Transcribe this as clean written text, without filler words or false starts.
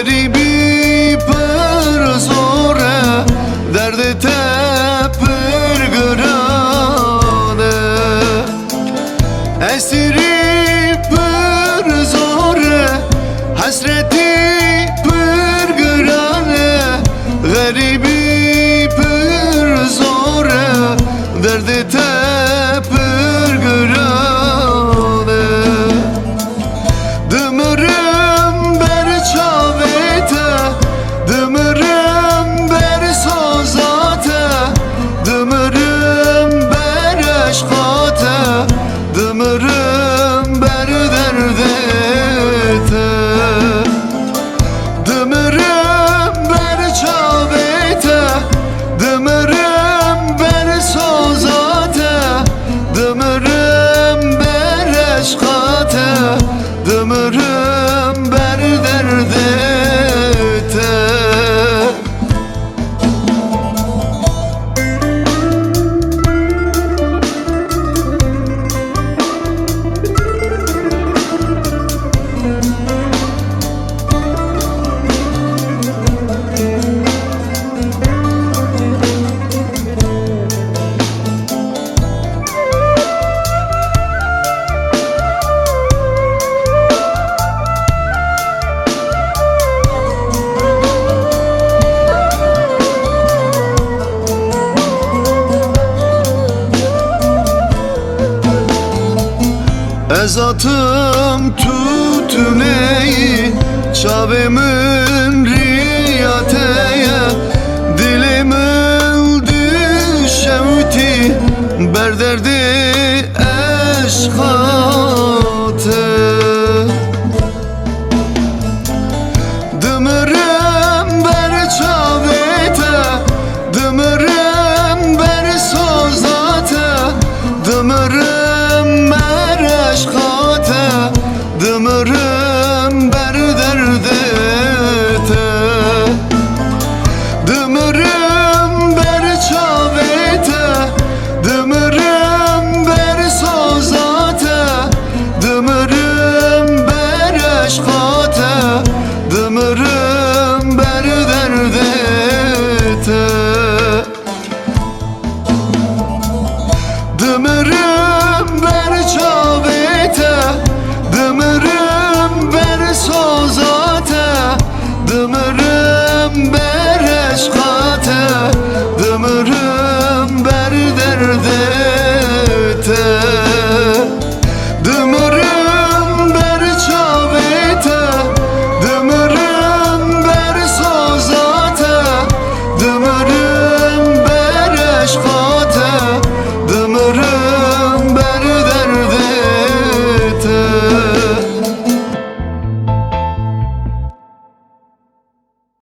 غریبی پر زوره درد تپر گرانه اسیری پر زوره حسرتی پر گرانه غریبی پر زوره درد تپر گرانه دمرم بر چاویته دمرم بر سوزاته دمرم بر عشقاته دمرم بر دردته دمرم بر چاویته دمرم بر سوزاته دمرم بر عشقاته دمرم بر دردته Ezatım tutuneyi çavemin riyateye dilimin düşevti berderdi eşka